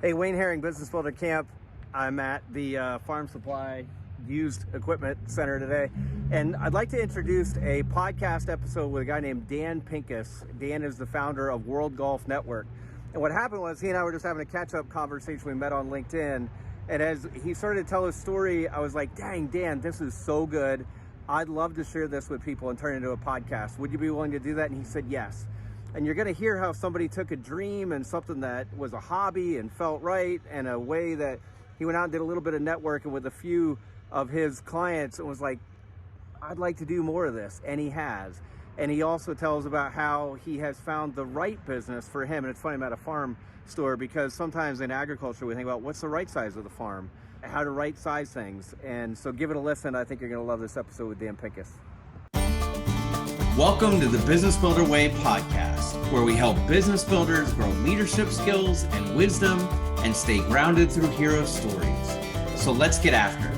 Hey, Wayne Herring, Business Builder Camp. I'm at the Farm Supply Used Equipment Center today, and I'd like to introduce a podcast episode with a guy named Dan Pincus. Dan is the founder of World Golf Network. And what happened was he and I were just having a catch-up conversation. We met on LinkedIn, and as he started to tell his story, I was like, dang, Dan, this is so good. I'd love to share this with people and turn it into a podcast. Would you be willing to do that? And he said yes. And you're going to hear how somebody took a dream and something that was a hobby and felt right, and a way that he went out and did a little bit of networking with a few of his clients and was like, I'd like to do more of this. And he has. And he also tells about how he has found the right business for him. And it's funny, I'm at a farm store because sometimes in agriculture we think about what's the right size of the farm, how to right size things. And so give it a listen. I think you're going to love this episode with Dan Pincus. Welcome to the Business Builder Way podcast, where we help business builders grow leadership skills and wisdom and stay grounded through hero stories. So let's get after it.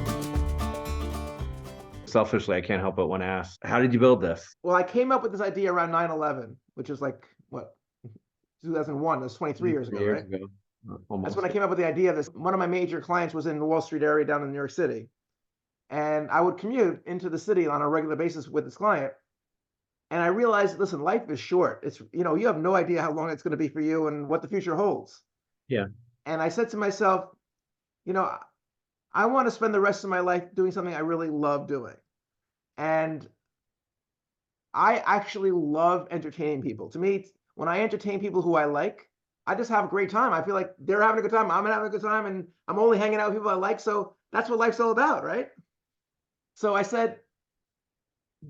Selfishly, I can't help but want to ask, how did you build this? Well, I came up with this idea around 9/11, which is like, 2001. That's 23 years ago, right? Almost. That's when I came up with the idea of this. One of my major clients was in the Wall Street area down in New York City. And I would commute into the city on a regular basis with this client. And I realized, listen, life is short. It's, you have no idea how long it's going to be for you and what the future holds. Yeah. And I said to myself, I want to spend the rest of my life doing something I really love doing. And I actually love entertaining people. To me, when I entertain people who I like, I just have a great time. I feel like they're having a good time, I'm having a good time, and I'm only hanging out with people I like. So that's what life's all about, right? So I said,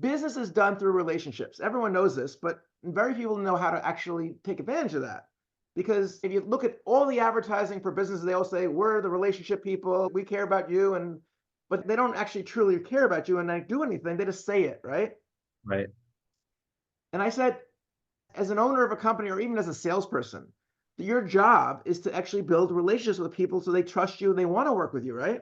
business is done through relationships. Everyone knows this, but very few people know how to actually take advantage of that. Because if you look at all the advertising for businesses, they all say, we're the relationship people, we care about you, but they don't actually truly care about you and they do anything, they just say it, right? Right. And I said, as an owner of a company or even as a salesperson, your job is to actually build relationships with people so they trust you and they want to work with you, right?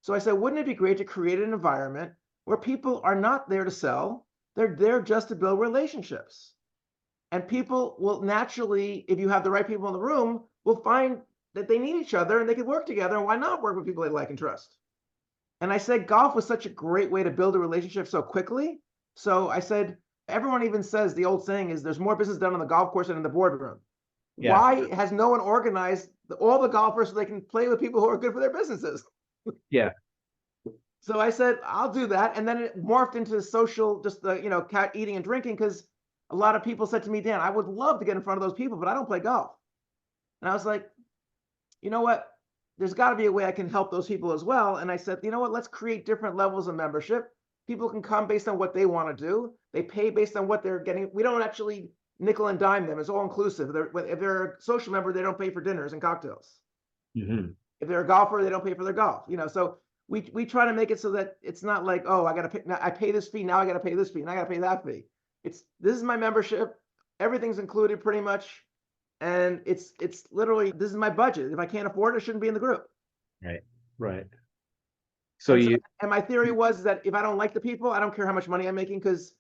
So I said, wouldn't it be great to create an environment where people are not there to sell, they're there just to build relationships. And people will naturally, if you have the right people in the room, will find that they need each other and they can work together. And why not work with people they like and trust? And I said, golf was such a great way to build a relationship so quickly. So I said, everyone even says the old saying is there's more business done on the golf course than in the boardroom. Yeah. Why has no one organized all the golfers so they can play with people who are good for their businesses? Yeah. So I said, I'll do that. And then it morphed into social, just the, cat eating and drinking, because a lot of people said to me, Dan, I would love to get in front of those people, but I don't play golf. And I was like, you know what? There's got to be a way I can help those people as well. And I said, you know what? Let's create different levels of membership. People can come based on what they want to do. They pay based on what they're getting. We don't actually nickel and dime them. It's all inclusive. If they're a social member, they don't pay for dinners and cocktails. Mm-hmm. If they're a golfer, they don't pay for their golf. So we try to make it so that it's not like, oh, I pay this fee, now I got to pay this fee, and I got to pay that fee. This is my membership. Everything's included pretty much. And it's literally, this is my budget. If I can't afford it, I shouldn't be in the group. Right. And my theory was that if I don't like the people, I don't care how much money I'm making, because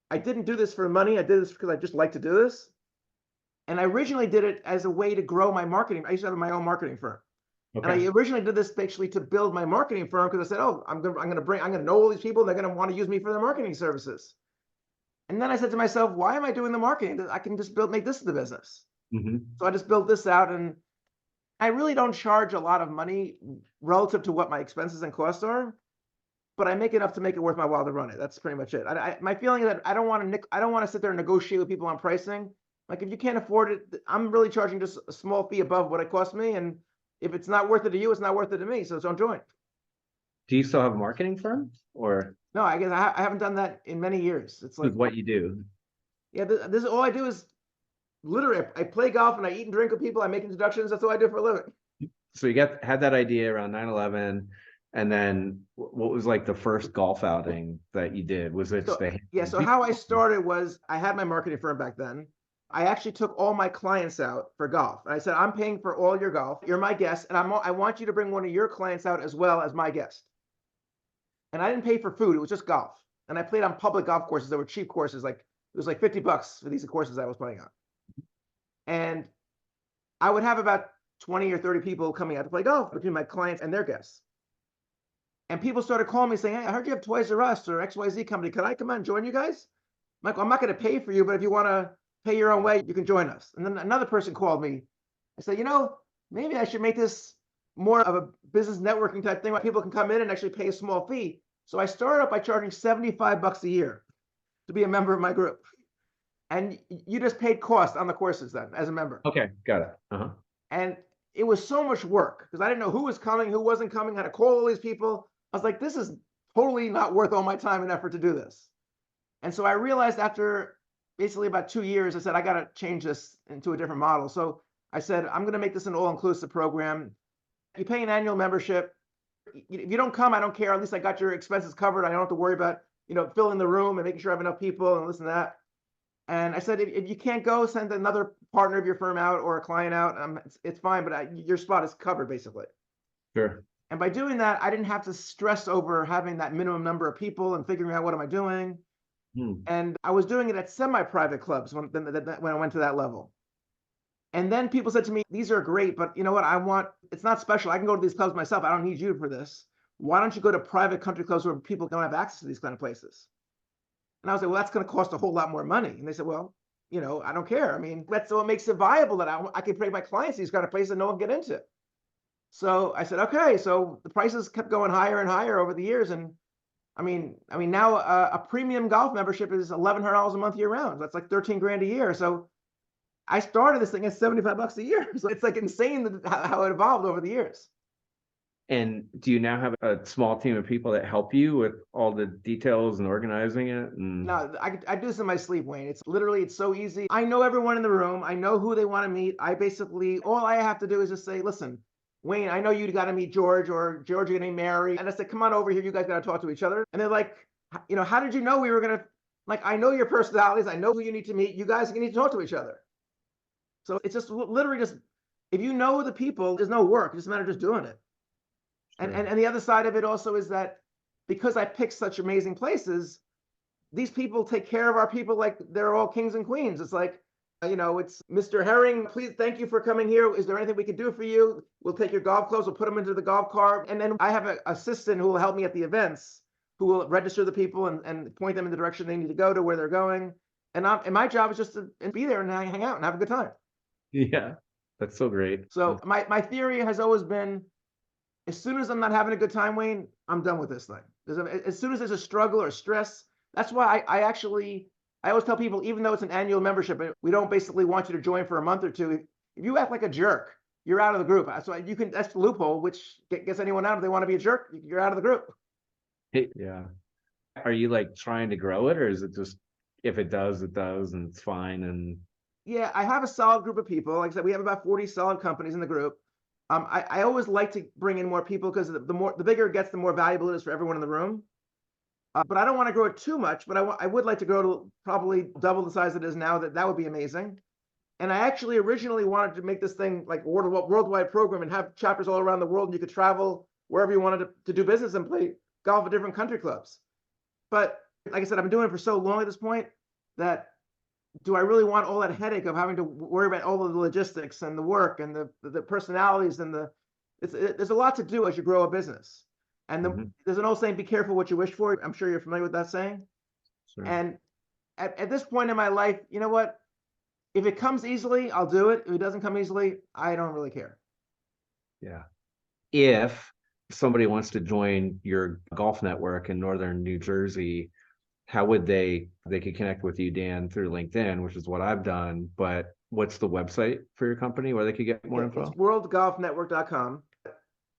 I didn't do this for money. I did this because I just like to do this. And I originally did it as a way to grow my marketing. I used to have my own marketing firm. Okay. And I originally did this actually to build my marketing firm, because I said, oh, I'm going to know all these people. They're going to want to use me for their marketing services. And then I said to myself, why am I doing the marketing? I can just make this the business. Mm-hmm. So I just built this out, and I really don't charge a lot of money relative to what my expenses and costs are, but I make enough to make it worth my while to run it. That's pretty much it. My feeling is that I don't want to sit there and negotiate with people on pricing. Like, if you can't afford it, I'm really charging just a small fee above what it cost me. And if it's not worth it to you, it's not worth it to me. So don't join. Do you still have a marketing firm, or? No, I guess I haven't done that in many years. It's like what you do. Yeah, this is all I do is literally I play golf and I eat and drink with people. I make introductions. That's all I do for a living. So you had that idea around 9/11, and then what was like the first golf outing that you did? Was it So how I started was I had my marketing firm back then. I actually took all my clients out for golf. And I said, I'm paying for all your golf. You're my guest, and I want you to bring one of your clients out as well as my guest. And I didn't pay for food. It was just golf. And I played on public golf courses that were cheap courses. It was like $50 for these courses I was playing on. And I would have about 20 or 30 people coming out to play golf between my clients and their guests. And people started calling me saying, hey, I heard you have Toys R Us or XYZ company. Can I come out and join you guys? Michael, I'm not going to pay for you, but if you want to pay your own way, you can join us. And then another person called me. I said, maybe I should make this more of a business networking type thing where people can come in and actually pay a small fee. So I started up by charging $75 a year to be a member of my group. And you just paid cost on the courses then as a member. Okay, got it. Uh-huh. And it was so much work because I didn't know who was coming, who wasn't coming, how to call all these people. I was like, this is totally not worth all my time and effort to do this. And so I realized after basically about 2 years, I said, I got to change this into a different model. So I said, I'm going to make this an all-inclusive program. You pay an annual membership. If you don't come, I don't care. At least I got your expenses covered. I don't have to worry about, filling the room and making sure I have enough people and this and that. And I said, if you can't go, send another partner of your firm out or a client out. It's fine, but your spot is covered basically. Sure. And by doing that, I didn't have to stress over having that minimum number of people and figuring out what am I doing. And I was doing it at semi-private clubs when I went to that level. And then people said to me, these are great, but you know what? It's not special. I can go to these clubs myself. I don't need you for this. Why don't you go to private country clubs where people don't have access to these kind of places? And I was like, well, that's going to cost a whole lot more money. And they said, well, I don't care. I mean, that's what makes it viable that I can pay my clients these kind of places that no one can get into. So I said, okay. So the prices kept going higher and higher over the years. And I mean, now a premium golf membership is $1,100 a month year round. That's like 13 grand a year. So I started this thing at $75 a year. So it's like insane how it evolved over the years. And do you now have a small team of people that help you with all the details and organizing it? No, I do this in my sleep, Wayne. It's so easy. I know everyone in the room. I know who they want to meet. All I have to do is just say, listen, Wayne, I know you got to meet George, or George, you're going to meet Mary. And I said, come on over here. You guys got to talk to each other. And they're like, how did you know we were going to, I know your personalities. I know who you need to meet. You guys need to talk to each other. So it's just literally if you know the people, there's no work. It's just a matter of just doing it. Sure. And the other side of it also is that because I picked such amazing places, these people take care of our people like they're all kings and queens. It's like, it's Mr. Herring, please, thank you for coming here. Is there anything we can do for you? We'll take your golf clubs, we'll put them into the golf cart. And then I have an assistant who will help me at the events, who will register the people and point them in the direction they need to go to, where they're going. And my job is just to be there and hang out and have a good time. Yeah, that's so great. So my theory has always been, as soon as I'm not having a good time, Wayne, I'm done with this thing. As soon as there's a struggle or stress, that's why I always tell people, even though it's an annual membership, we don't basically want you to join for a month or two. If you act like a jerk, you're out of the group. So that's the loophole, which gets anyone out. If they want to be a jerk, you're out of the group. Yeah. Are you trying to grow it, or is it just, if it does, it does, and it's fine? And yeah, I have a solid group of people. Like I said, we have about 40 solid companies in the group. I always like to bring in more people because the bigger it gets, the more valuable it is for everyone in the room. But I don't want to grow it too much, but I would like to grow to probably double the size it is now. That would be amazing. And I actually originally wanted to make this thing like a worldwide program and have chapters all around the world, and you could travel wherever you wanted to do business and play golf at different country clubs. But like I said, I've been doing it for so long at this point that do I really want all that headache of having to worry about all of the logistics and the work and the personalities and there's a lot to do as you grow a business. And there's an old saying, be careful what you wish for. I'm sure you're familiar with that saying. Sure. And at this point in my life, you know what? If it comes easily, I'll do it. If it doesn't come easily, I don't really care. Yeah. If somebody wants to join your golf network in Northern New Jersey, how would they could connect with you, Dan, through LinkedIn, which is what I've done, but what's the website for your company where they could get more info? It's worldgolfnetwork.com.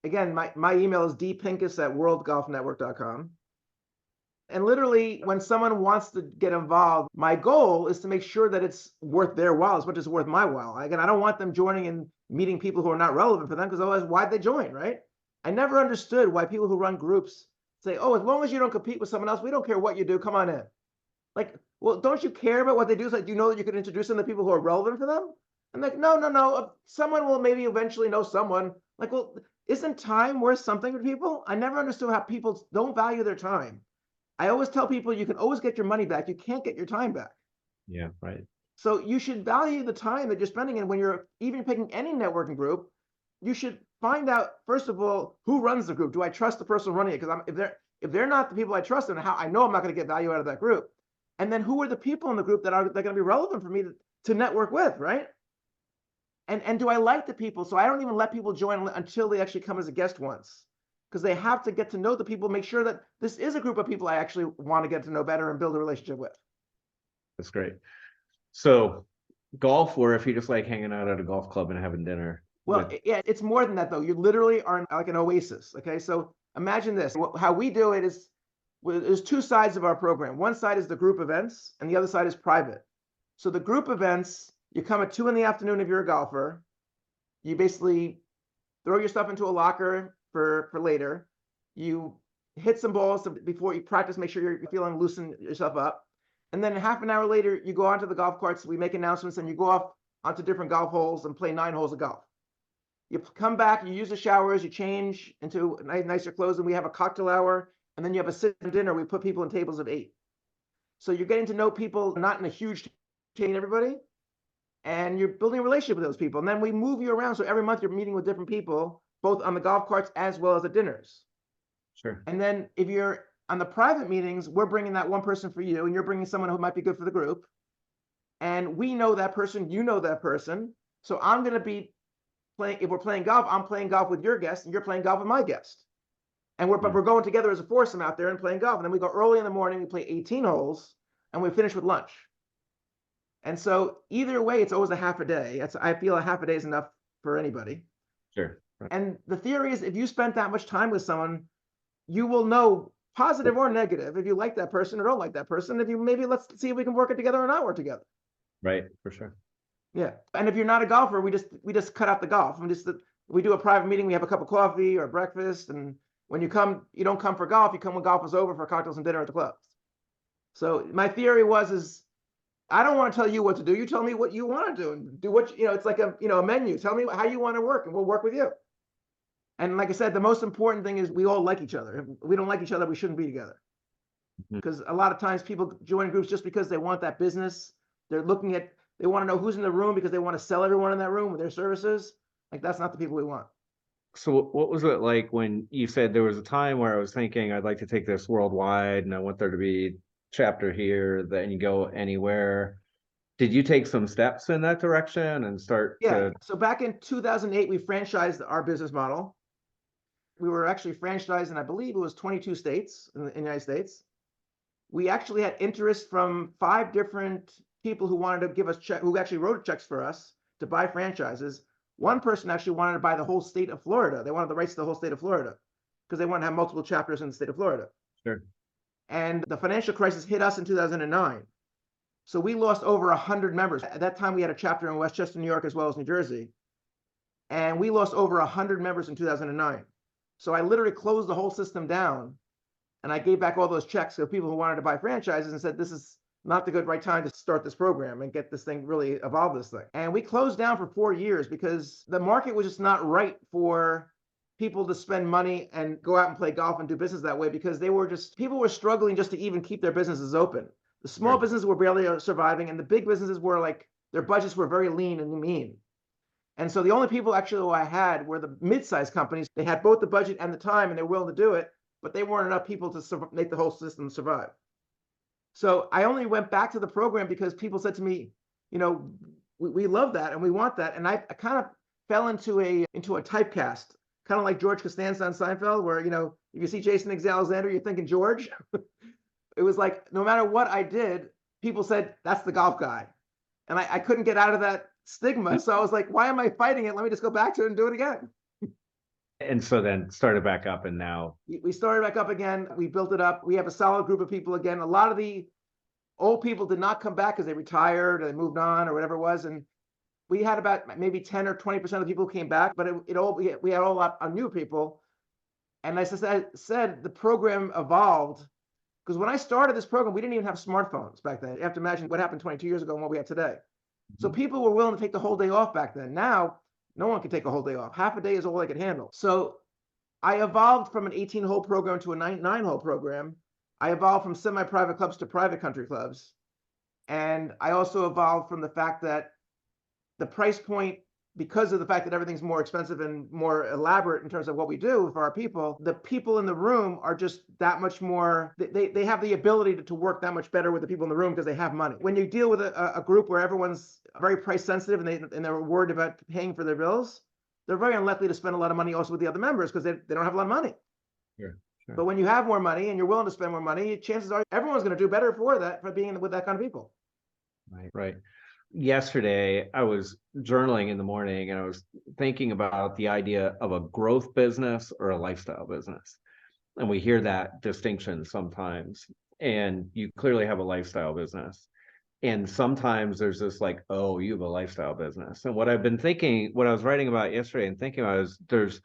Again, my email is dpincus@worldgolfnetwork.com. And literally, when someone wants to get involved, my goal is to make sure that it's worth their while as much as it's worth my while. Again, I don't want them joining and meeting people who are not relevant for them, because otherwise, why'd they join, right? I never understood why people who run groups say, oh, as long as you don't compete with someone else, we don't care what you do, come on in. Like, well, don't you care about what they do? It's like, you know that you can introduce them to people who are relevant for them? I'm like, no. Someone will maybe eventually know someone. Like, well, isn't time worth something for people? I never understood how people don't value their time. I always tell people you can always get your money back. You can't get your time back. Yeah, right. So you should value the time that you're spending in when you're even picking any networking group. you should find out, first of all, who runs the group. Do I trust the person running it? Because if they're not the people I trust, then how I know I'm not going to get value out of that group. And then who are the people in the group that are going to be relevant for me to network with, right? And do I like the people? So I don't even let people join until they actually come as a guest once, because they have to get to know the people, make sure that this is a group of people I actually want to get to know better and build a relationship with. That's great. So golf, or if you just like hanging out at a golf club and having dinner. Well, yeah, it's more than that though. You literally are like an oasis. Okay, so imagine this. How we do it is, there's two sides of our program. One side is the group events, and the other side is private. So the group events, you come at 2 p.m. if you're a golfer. You basically throw your stuff into a locker for later. You hit some balls before you practice, make sure you're feeling, loosen yourself up. And then half an hour later, you go onto the golf carts, we make announcements, and you go off onto different golf holes and play 9 holes of golf. You come back, you use the showers, you change into nicer clothes, and we have a cocktail hour, and then you have a sit-down dinner. We put people in tables of 8. So you're getting to know people, not in a huge chain, everybody, and you're building a relationship with those people. And then we move you around. So every month you're meeting with different people, both on the golf carts as well as at dinners. Sure. And then if you're on the private meetings, we're bringing that one person for you, and you're bringing someone who might be good for the group. And we know that person, you know that person. So I'm going to be playing, if we're playing golf, I'm playing golf with your guest, and you're playing golf with my guest. And we're going together as a foursome out there and playing golf. And then we go early in the morning, we play 18 holes, and we finish with lunch. And so either way, it's always a half a day. I feel a half a day is enough for anybody. Sure. Right. And the theory is, if you spent that much time with someone, you will know, positive or negative, if you like that person or don't like that person. If you maybe, let's see if we can work it together or not work together. Right, for sure. Yeah. And if you're not a golfer, we just cut out the golf. We do a private meeting, we have a cup of coffee or breakfast, and when you come, you don't come for golf, you come when golf is over for cocktails and dinner at the clubs. So my theory is I don't want to tell you what to do. You tell me what you want to do, and do what, it's like a menu. Tell me how you want to work, and we'll work with you. And like I said, the most important thing is we all like each other. If we don't like each other, we shouldn't be together. Because a lot of times people join groups just because they want that business. They want to know who's in the room because they want to sell everyone in that room with their services. Like, that's not the people we want. So what was it like when you said there was a time where I was thinking I'd like to take this worldwide and I want there to be chapter here, then you go anywhere? Did you take some steps in that direction and start? Yeah. So back in 2008, we franchised our business model. We were actually franchised in, I believe it was 22 states in the United States. We actually had interest from 5 different people who wanted to give us who actually wrote checks for us to buy franchises. One person actually wanted to buy the whole state of Florida. They wanted the rights to the whole state of Florida because they wanted to have multiple chapters in the state of Florida. Sure. And the financial crisis hit us in 2009. So we lost over 100 members. At that time, we had a chapter in Westchester, New York, as well as New Jersey. And we lost over 100 members in 2009. So I literally closed the whole system down, and I gave back all those checks to people who wanted to buy franchises and said, this is not the right time to start this program and get this thing, really evolve this thing. And we closed down for 4 years because the market was just not right for people to spend money and go out and play golf and do business that way, because people were struggling just to even keep their businesses open. The small businesses were barely surviving, and the big businesses were like, their budgets were very lean and mean. And so the only people actually who I had were the mid-sized companies. They had both the budget and the time, and they're willing to do it, but they weren't enough people to make the whole system survive. So I only went back to the program because people said to me, we love that and we want that. And I kind of fell into a typecast, kind of like George Costanza on Seinfeld, where, if you see Jason Alexander, you're thinking George. It was like, no matter what I did, people said, that's the golf guy. And I couldn't get out of that stigma. So I was like, why am I fighting it? Let me just go back to it and do it again. And so then started back up, and now we started back up again. We built it up. We have a solid group of people again. A lot of the old people did not come back because they retired or they moved on or whatever it was. And we had about maybe 10 or 20% of the people who came back, but we had a lot of new people. And as I said, the program evolved, because when I started this program, we didn't even have smartphones back then. You have to imagine what happened 22 years ago and what we have today. So people were willing to take the whole day off back then. Now, no one can take a whole day off. Half a day is all they could handle. So I evolved from an 18-hole program to a 9-hole program. I evolved from semi-private clubs to private country clubs. And I also evolved from the fact that the price point because of the fact that everything's more expensive and more elaborate in terms of what we do for our people, the people in the room are just that much more, they have the ability to work that much better with the people in the room because they have money. When you deal with a group where everyone's very price sensitive and they're worried about paying for their bills, they're very unlikely to spend a lot of money also with the other members because they don't have a lot of money. Sure. But when you have more money and you're willing to spend more money, chances are everyone's going to do better for being with that kind of people. Right. Yesterday, I was journaling in the morning and I was thinking about the idea of a growth business or a lifestyle business. And we hear that distinction sometimes. And you clearly have a lifestyle business. And sometimes there's this like, oh, you have a lifestyle business. And what I've been thinking, what I was writing about yesterday and thinking about is there's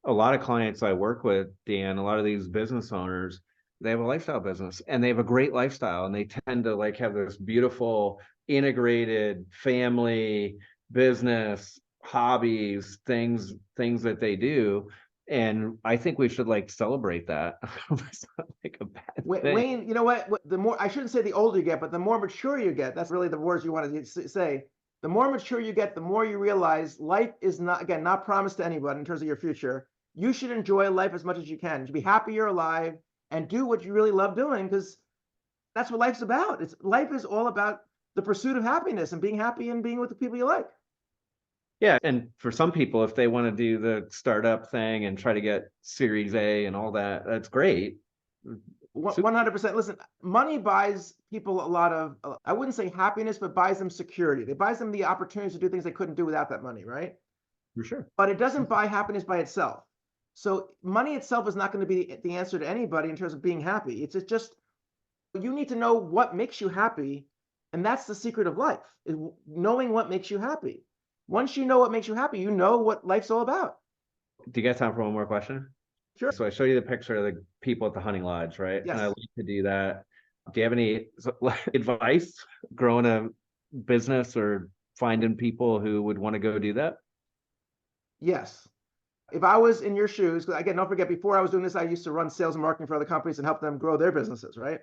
a lot of clients I work with, Dan, a lot of these business owners, they have a lifestyle business and they have a great lifestyle and they tend to like have this beautiful integrated family business hobbies things that they do, and I think we should like celebrate that. It's not like a bad thing. Wayne, you know what, the more, I shouldn't say the older you get, but the more mature you get, that's really the words you want to say. The more mature you get, the more you realize life is not, again, not promised to anyone in terms of your future. You should enjoy life as much as you can. You should be happy you're alive and do what you really love doing, because that's what life's about. Life is all about the pursuit of happiness and being happy and being with the people you like. Yeah, and for some people, if they want to do the startup thing and try to get Series A and all that, that's great. 100%. Listen, money buys people a lot of, I wouldn't say happiness, but buys them security. It buys them the opportunities to do things they couldn't do without that money, right? For sure. But it doesn't buy happiness by itself. So money itself is not going to be the answer to anybody in terms of being happy. It's just, you need to know what makes you happy. And that's the secret of life, is knowing what makes you happy. Once you know what makes you happy, you know what life's all about. Do you got time for one more question? Sure. So I show you the picture of the people at the hunting lodge, right? Yes. And I like to do that. Do you have any advice growing a business or finding people who would want to go do that? Yes. If I was in your shoes, because again, don't forget, before I was doing this, I used to run sales and marketing for other companies and help them grow their businesses, right?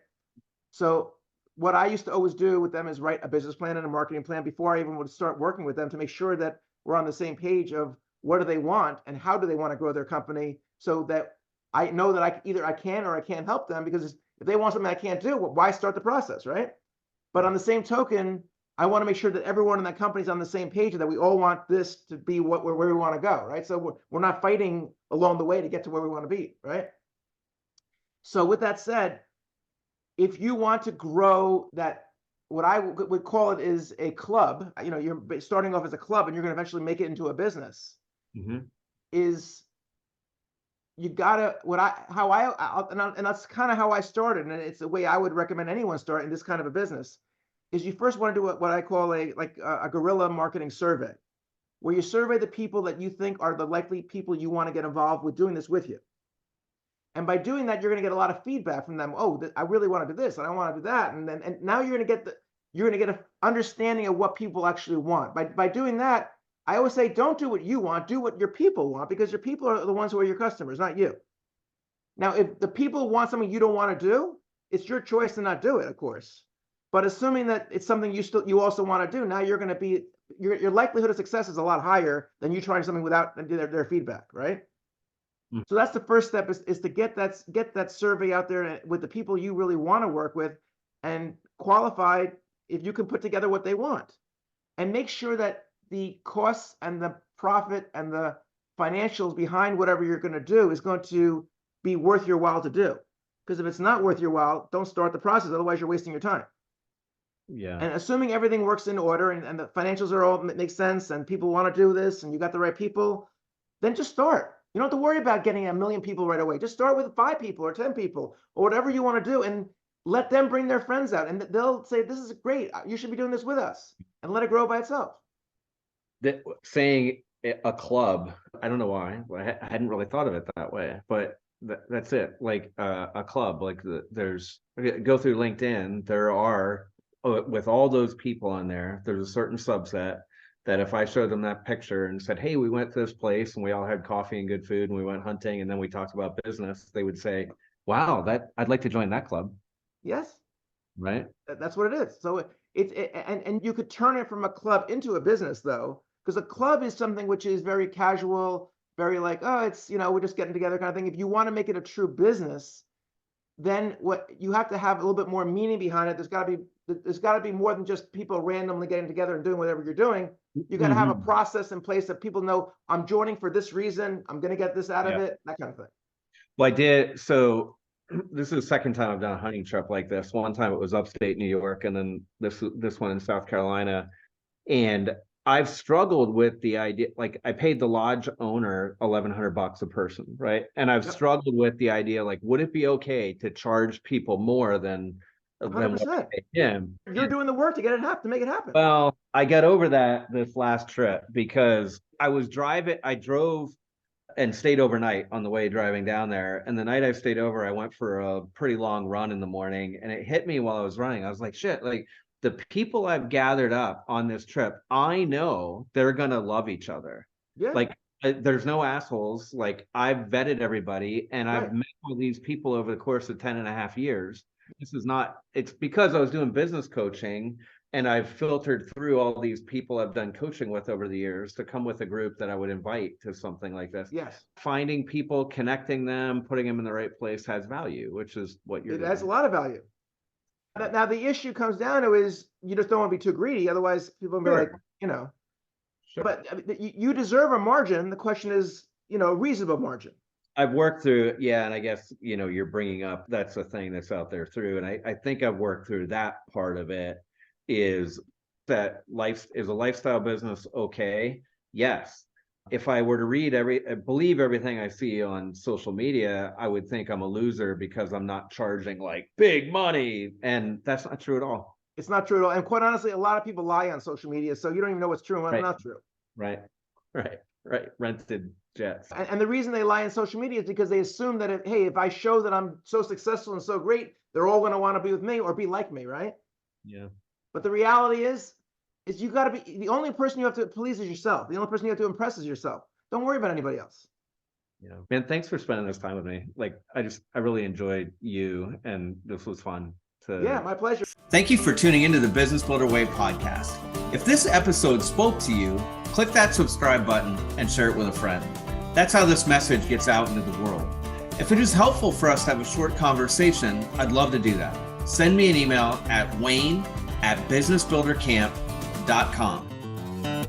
So what I used to always do with them is write a business plan and a marketing plan before I even would start working with them, to make sure that we're on the same page of what do they want and how do they want to grow their company, so that I know that I can or I can't help them. Because if they want something I can't do, well, why start the process, right? But on the same token, I want to make sure that everyone in that company is on the same page, and that we all want this to be where we want to go, right? So we're not fighting along the way to get to where we want to be, right? So with that said, if you want to grow that, what I would call it is a club, you know, you're starting off as a club and you're going to eventually make it into a business, is you gotta, and that's kind of how I started, and it's the way I would recommend anyone start in this kind of a business, is you first want to do what I call a guerrilla marketing survey, where you survey the people that you think are the likely people you want to get involved with doing this with you. And by doing that, you're going to get a lot of feedback from them. Oh, I really want to do this, and I want to do that, and now you're going to get an understanding of what people actually want. By doing that, I always say, don't do what you want, do what your people want, because your people are the ones who are your customers, not you. Now, if the people want something you don't want to do, it's your choice to not do it, of course. But assuming that it's something you also want to do, now you're going to be, your likelihood of success is a lot higher than you trying something without their feedback, right? So that's the first step, is to get that survey out there with the people you really want to work with, and qualify if you can put together what they want, and make sure that the costs and the profit and the financials behind whatever you're going to do is going to be worth your while to do. Because if it's not worth your while, don't start the process. Otherwise, you're wasting your time. Yeah. And assuming everything works in order and the financials are all make sense and people want to do this and you got the right people, then just start. You don't have to worry about getting 1 million people right away. Just start with 5 people or 10 people or whatever you want to do, and let them bring their friends out, and they'll say, this is great, you should be doing this with us, and let it grow by itself. Saying a club, I don't know why. I hadn't really thought of it that way, but that's it. Like a club, like there's, go through LinkedIn, there are, with all those people on there, there's a certain subset that if I showed them that picture and said, hey, we went to this place and we all had coffee and good food and we went hunting and then we talked about business, they would say, wow, I'd like to join that club. Yes. Right. That's what it is. So and you could turn it from a club into a business, though, Because a club is something which is very casual, very like, oh, it's, we're just getting together kind of thing. If you want to make it a true business, then what you have to have a little bit more meaning behind it. There's got to be more than just people randomly getting together and doing whatever you're doing. You got to have a process in place that people know I'm joining for this reason. I'm going to get this out of it, that kind of thing. Well, I did. So this is the second time I've done a hunting trip like this. One time it was upstate New York, and then this one in South Carolina. And I've struggled with the idea, like I paid the lodge owner $1,100 a person, right? And I've struggled with the idea, like, would it be okay to charge people more than 100%. what I paid him? You're doing the work to get it happen, to make it happen. Well, I got over that this last trip because I drove and stayed overnight on the way driving down there. And the night I stayed over, I went for a pretty long run in the morning, and it hit me while I was running. I was like, shit, like, the people I've gathered up on this trip, I know they're going to love each other. Yeah. Like, there's no assholes. Like, I've vetted everybody, and I've met all these people over the course of 10 and a half years. It's because I was doing business coaching, and I've filtered through all these people I've done coaching with over the years to come with a group that I would invite to something like this. Yes. Finding people, connecting them, putting them in the right place has value, which is what you're doing. It has a lot of value. Now, the issue comes down to is you just don't want to be too greedy. Otherwise, people will be like, Sure. But you deserve a margin. The question is, a reasonable margin. I've worked through, and I guess, you're bringing up, that's a thing that's out there through. And I think I've worked through that part of it. Is that is a lifestyle business okay? Yes. If I were to believe everything I see on social media, I would think I'm a loser because I'm not charging like big money. And that's not true at all. It's not true at all. And quite honestly, a lot of people lie on social media. So you don't even know what's true and what's not true. Right. Rented jets. And the reason they lie on social media is because they assume that if I show that I'm so successful and so great, they're all going to want to be with me or be like me, right? Yeah. But the reality is you got to be, the only person you have to please is yourself. The only person you have to impress is yourself. Don't worry about anybody else. Yeah, man, thanks for spending this time with me. Like, I really enjoyed you, and this was fun. Yeah, my pleasure. Thank you for tuning into the Business Builder Way podcast. If this episode spoke to you, click that subscribe button and share it with a friend. That's how this message gets out into the world. If it is helpful for us to have a short conversation, I'd love to do that. Send me an email at wayne@businessbuildercamp.com.